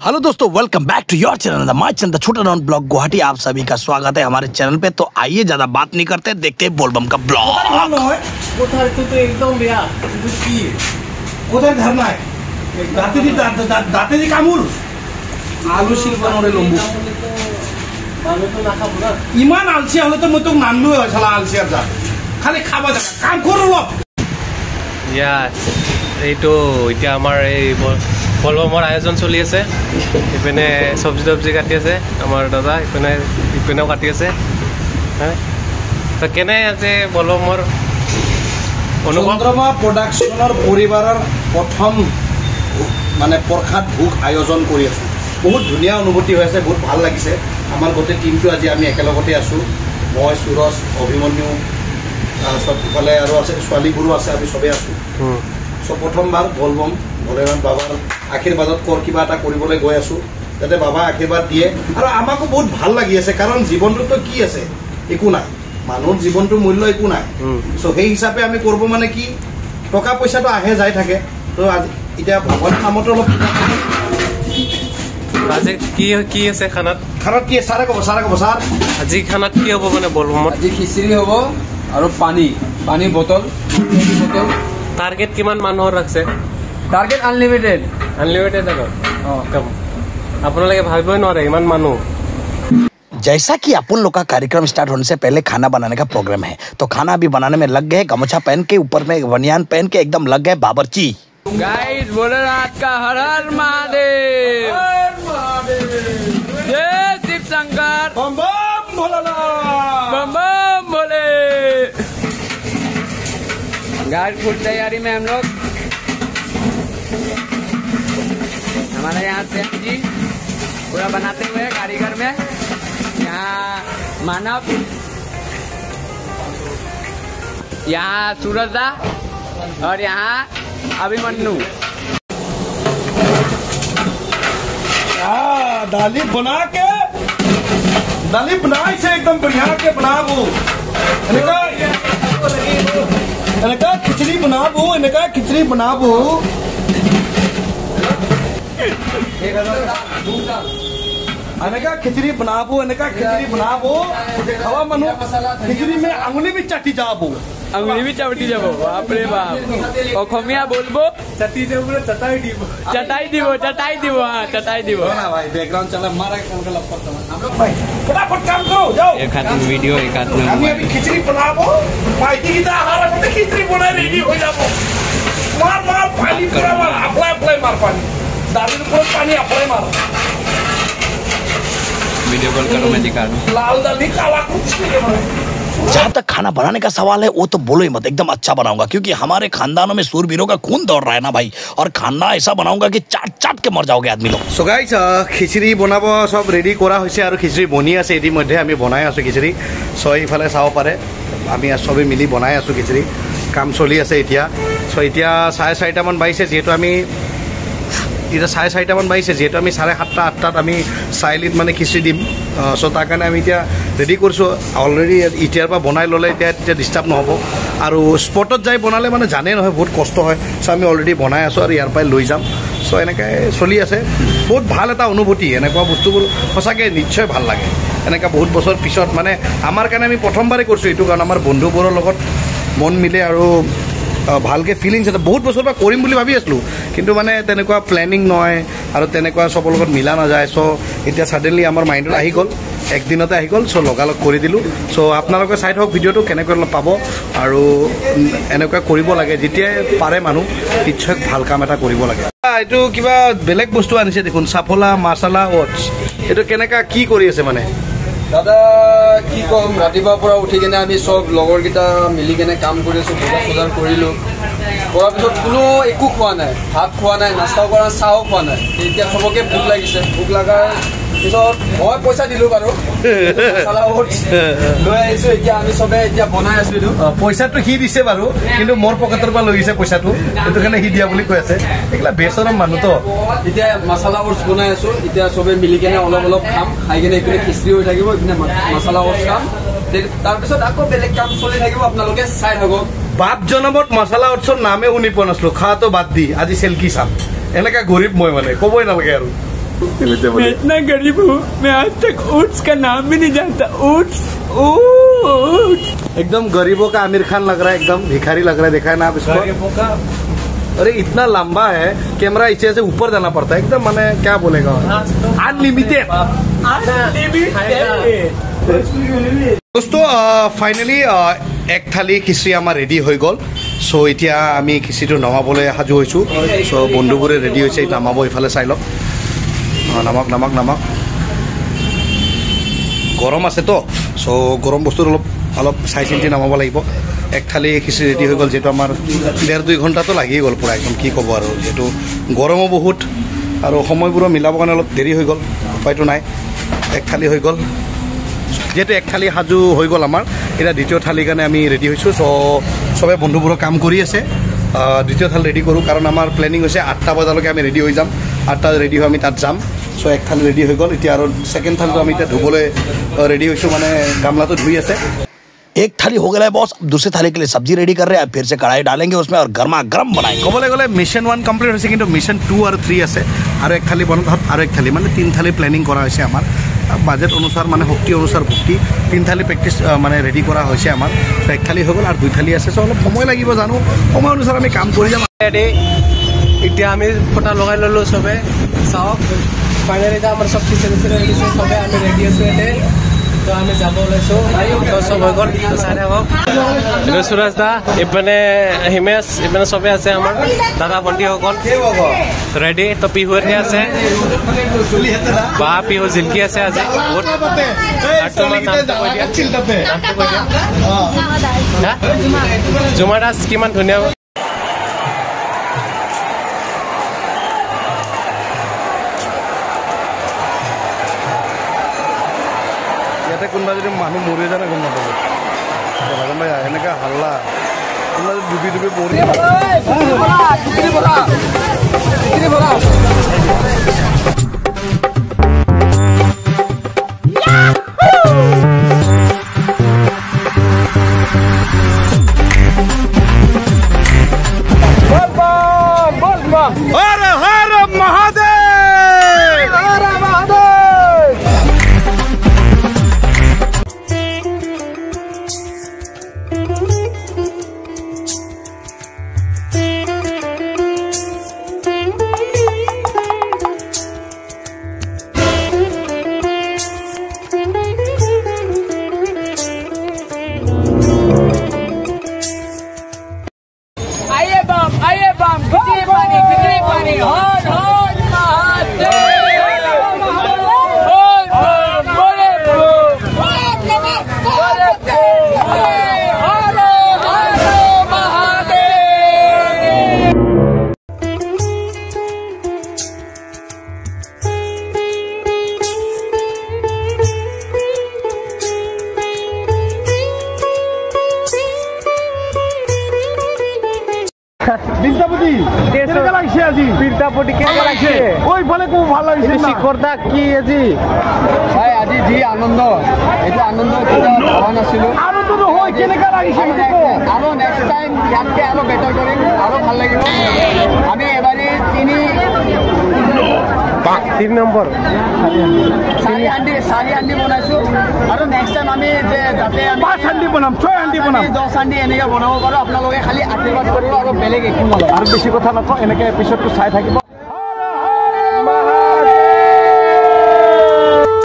Hello दोस्तों, welcome back to your channel my channel छोटा down blog Guwahati. आप सभी का स्वागत है हमारे चैनल पे। तो आइए ज्यादा बात नहीं करते, देखते हैं बोलबम का ब्लॉग। आलू शिल्पनरे लम्बू इमान आलसी हले तो मैं तो नानलु हला आलसी जा खाली खाबा जा काम करो लो यस এইটো এতিয়া আমাৰ এই বলবমৰ আয়োজন চলি আছে। ইপিনে চব্জি কাটি আছে আমাৰ দাদা, ইপিনেও কাটি আছে। তো কেনে আছে বলবমৰ চন্দ্ৰমা প্ৰডাকশ্যনৰ পৰিবাৰৰ প্ৰথম মানে প্ৰসাদ ভোগ আয়োজন কৰি আছে। বহুত ধুনীয়া অনুভূতি হৈ আছে, বহুত ভাল লাগিছে। আমাৰ গোটেই টিমটো আজি আমি একেলগতে আছোঁ। মই সুৰজ, অভিমন্যু, তাৰপিছত ইফালে আৰু আছে ছোৱালীবোৰো আছে, আমি চবেই আছোঁ। চ' প্ৰথমবাৰ বলবম ভোলেনাথ বাবাৰ আশীৰ্বাদত কিবা এটা কৰিবলৈ গৈ আছোঁ, যাতে বাবা আশীৰ্বাদ দিয়ে। আৰু আমাকো বহুত ভাল লাগি আছে, কাৰণ জীৱনটোতো কি আছে, একো নাই। মানুহৰ জীৱনটোৰ মূল্য একো নাই। চ' সেই হিচাপে আমি কৰিব মানে কি, টকা পইচাটো আহে যাই থাকে। তো আজি এতিয়া ভগৱানৰ নামতো অলপ আজি কি আছে খানাত কি ছাৰে ক'ব ছাৰ আজি খানাত কি হ'ব মানে বলবমত? আজি খিচিৰি হ'ব আৰু পানী বটল। টাৰ্গেট কিমান মানুহৰ ৰাখছে? টাৰ্গেট আনলিমিটেড আৰু আপোনালোকে ভাবিবই নোৱাৰে ইমান মানুহ। जैसा कि अपन लोग का कार्यक्रम स्टार्ट होने से पहले खाना बनाने का प्रोग्राम है, तो खाना अभी बनाने में लग गए। गमछा पहन के ऊपर में बनियान पहन के एकदम लग गए बाबरची। गाइस भोलेनाथ का हर हर महादेव, जय शिव शंकर, बम बम भोलेनाथ, बम बम भोले। गाइस फुल तैयारी में हम लोग, हमारे यहाँ से जी पूरा बनाते हुए कारीगर में, यहाँ मानव, यहाँ सूरजदा और यहाँ अभिमन्यु। दाली बना से एकदम बढ़िया के बनाबू। इनका खिचड़ी बनाबू, खिचड़ी बनाबू। खावा मनु खिचड़ी में अंगुली भी चटी जाबू, बाप रे बाप। অসমীয়া বলবো চটাই দিব ना भाई बैकग्राउंड चला मारा उनका लपट हम लोग भाई फटाफट काम करो जाओ। एक हाथ में वीडियो, एक हाथ में हम अभी खिचड़ी बनाबो, माइटी की तरह हारा में खिचड़ी बना रेडी हो जाबो। मार पानी पूरा मार, अप्लाई मार पानी, दारू पर पानी अप्लाई मार। वीडियो कॉल करो, मैं दिखा दूं। लाल दाली काला कुछ नहीं है। जहाँ तक खाना बनाने का सवाल है, वो तो बोलो ही मत, एकदम अच्छा बनाऊंगा, क्योंकि हमारे खानदानों में सूरवीरों का खून दौड़ रहा है ना भाई। और खाना ऐसा बनाऊंगा कि चाट के मर जाओगे आदमी लोग। सो गाइस खिचड़ी बनाब सब रेडी करा होइसे और खिचड़ी बनी আছে। ইতিমধ্যে আমি বনাই আছো খিচড়ি। সো ইফালে চাব পাৰে আমি সবে মিলি বনাই আছো খিচড়ি। কাম চলি আছে এতিয়া। সো এতিয়া 4:30 মান বাজিছে, যেহেতু আমি এটা 4:30 মান বাজিছে, যেহেতু আমি 7:30 8টাত আমি চাইলিত মানে খিচড়ি দিম। সো তাৰ কাৰণে আমি এতিয়া ৰেডি কৰিছোঁ অলৰেডি। এতিয়াৰ পৰা বনাই ল'লে এতিয়া ডিষ্টাৰ্ব নহ'ব। আৰু স্পটত যাই বনালে মানে জানে নহয় বহুত কষ্ট হয়। সো আমি অলৰেডি বনাই আছোঁ আৰু ইয়াৰ পৰাই লৈ যাম। সো এনেকৈ চলি আছে। বহুত ভাল এটা অনুভূতি, এনেকুৱা বস্তুবোৰ সঁচাকৈ নিশ্চয় ভাল লাগে। এনেকুৱা বহুত বছৰ পিছত মানে আমাৰ কাৰণে আমি প্ৰথমবাৰে কৰিছোঁ এইটো, কাৰণ আমাৰ বন্ধুবোৰৰ লগত মন মিলে আৰু ভালকৈ ফিলিংছ এটা বহুত বছৰৰ পৰা কৰিম বুলি ভাবি আছিলোঁ, কিন্তু মানে তেনেকুৱা প্লেনিং নহয় আৰু তেনেকুৱা চবৰ লগত মিলা নাযায়। চ' এতিয়া ছাডেনলি আমাৰ মাইণ্ডত আহি গ'ল, একদিনতে আহি গ'ল। চ' লগালগ কৰি দিলোঁ। চ' আপোনালোকে চাই থাকক ভিডিঅ'টো, কেনেকৈ পাব। আৰু এনেকুৱা কৰিব লাগে, যেতিয়াই পাৰে মানুহ নিশ্চয় ভাল কাম এটা কৰিব লাগে। এইটো কিবা বেলেগ বস্তু আনিছে দেখোন, চাফলা মাছালা ওটছ। এইটো কেনেকুৱা কি কৰি আছে মানে? দাদা কি কম, ৰাতিপুৱাৰ পৰা উঠি কিনে আমি চব লগৰকেইটা মিলি কিনে কাম কৰি আছোঁ, বজাৰ কৰিলোঁ। কৰাৰ পিছত কোনো একো খোৱা নাই, ভাত খোৱা নাই, নাস্তাও কৰা নাই, চাহো খোৱা নাই। এতিয়া চবকে ভোক লাগিছে। ভোক লগাৰ পিছত মই পইচা দিলোঁ বাৰু, মছলা ওটছ লৈ আহিছোঁ। এতিয়া আমি চবে এতিয়া বনাই আছোঁ। এইটো পইচাটো সি দিছে বাৰু, কিন্তু মোৰ পকেটৰ পৰা লৈ গৈছে পইচাটো, সেইটো কাৰণে সি দিয়া বুলি কৈ আছে। এইগিলা বেচৰম মানুহতো। এতিয়া মছলা ওটছ বনাই আছোঁ। এতিয়া চবে মিলি কিনে অলপ খাম, খাই কিনে এইপিনে খিচৰি হৈ থাকিব, এইপিনে মছলা ওটছ খাম। তাৰপিছত আকৌ বেলেগ কাম চলি থাকিব, আপোনালোকে চাই থাকক। বাপ জনমত মছলা ওটছৰ নামে শুনি পোৱা নাছিলো, খাওয়াটো বাদ দি আজি চেলকি চাম। এনেকা গৰীব মই মানে ক'বই নালাগে আৰু। मैं इतना गरीब हूँ, मैं आज तक ओट्स का नाम भी नहीं जानता। ओट्स एकदम गरीबों का आमिर खान लग रहा है, एकदम भिखारी लग रहा है। देखा है ना आप इसको? अरे इतना लंबा है, कैमरा इसे से ऊपर जाना पड़ता है एकदम। मैंने क्या बोलेगा, अनलिमिटेड। दोस्तों फाइनली एक थाली খিচিৰি আমাৰ ৰেডি হৈ গ'ল। সো এতিয়া আমি খিচিৰিটো নমাবলৈ সাজু হৈছোঁ। সো বন্ধুবোৰে ৰেডি হৈছে, নামাব। ইফালে চাই লওক, নামক নামক নামক। গৰম আছে তো, সো গৰম বস্তুটো অলপ চাই চিন্তি নামাব লাগিব। এক থালি খিচিৰি ৰেডি হৈ গ'ল, যিহেতু আমাৰ 1.5-2 ঘণ্টাটো লাগিয়ে গ'ল পুৰা একদম। কি ক'ব আৰু, যিহেতু গৰমো বহুত আৰু সময়বোৰো মিলাবৰ কাৰণে অলপ দেৰি হৈ গ'ল, উপায়টো নাই। এক থালি হৈ গ'ল, যেহেতু এক থালি সাজু হৈ গ'ল আমাৰ। এতিয়া দ্বিতীয় থালিৰ কাৰণে আমি ৰেডি হৈছোঁ। চ' চবে বন্ধুবোৰৰ কাম কৰি আছে। দ্বিতীয় থালি ৰেডি কৰোঁ, কাৰণ আমাৰ প্লেনিং হৈছে 8টা বজালৈকে আমি ৰেডি হৈ যাম। 8টা ৰেডি হৈ আমি তাত যাম। চ' এক থালি ৰেডি হৈ গ'ল। এতিয়া আৰু ছেকেণ্ড থালিটো আমি এতিয়া ধুবলৈ ৰেডি হৈছোঁ, মানে গামলাটো ধুই আছে। एक थाली हो गया है बॉस, दूसरी थाली के लिए सब्जी रेडी कर रहे हैं। फिर से कढ़ाई डालेंगे उसमें और गर्मा गर्म बनाएंगे। ক'বলৈ গ'লে মিছন 1 কমপ্লিট হৈছে, কিন্তু মিছন 2 আৰু 3 আছে। আৰু এক থালি বনাত আৰু এক থালি, মানে 3 থালি প্লেনিং কৰা হৈছে আমাৰ। বাজেট অনুসাৰ, মানে শক্তি অনুসাৰ ভক্তি 3 থালি প্ৰেক্টিছ মানে ৰেডি কৰা হৈছে আমাৰ। এক থালি হৈ গ'ল আৰু 2 থালি আছে। চ' অলপ সময় লাগিব, জানো। সময় অনুসাৰ আমি কাম কৰি যাম। এতিয়া আমি ফটা লগাই ল'লোঁ চবে। চাওক ফাইনেলি এতিয়া আমাৰ চব খিচিৰি ৰেডি আছে, চবে আমি ৰেডি আছোঁ ইয়াতে। তো আমি যাব ওলাইছোঁ, চব হৈ গ'ল। চাই থাকক, এইটো সুৰজ দা, ইপিনে হিমেশ, ইপিনে চবে আছে আমাৰ দাদা ভণ্টিসকল ৰেডি। তো পিহুহে আছে, বা পিহু জিলকি আছে আজি বহুত। জুমা দাস কিমান ধুনীয়া। ইয়াতে কোনোবা যদি মানুহ মৰি যায় না, গম নাপাব। গম পাই এনেকৈ হাল্লা, কোনোবা যদি ডুবি ডুবি পৰি हर हर महादेव, हर महादेव। आइए बम, खिचड़ी पानी, हर हर महादेव, हर हर बोले हर हर महादेव। বিলতাপতি কেনেকুৱা লাগিছে আজি? বিলতাপতি কেনেকুৱা লাগিছে? ওই ফালে খুব ভাল লাগিছে। শিখৰদা কি আজি? ভাই আজি যি আনন্দ, এইটো আনন্দ কেতিয়াও ভবা নাছিলোঁ। আৰুতো নহয়, কেনেকুৱা লাগিছে? আৰু নেক্সট টাইম ইয়াতকৈ আৰু বেটাৰ কৰিম, আৰু ভাল লাগিব। আমি এবাৰে 3 নম্বৰ চাৰি হাণ্ডি বনাইছোঁ। আৰু নেক্সট টাইম আমি যে তাতে 5 হাণ্ডি বনাম, 6 হাণ্ডি বনাম, 10 হাণ্ডি এনেকৈ বনাব পাৰোঁ। আপোনালোকে খালি আশীৰ্বাদ কৰিব, আৰু বেলেগ একো নলয়। আৰু বেছি কথা নকওঁ, এনেকৈ এপিছডটো চাই থাকিব।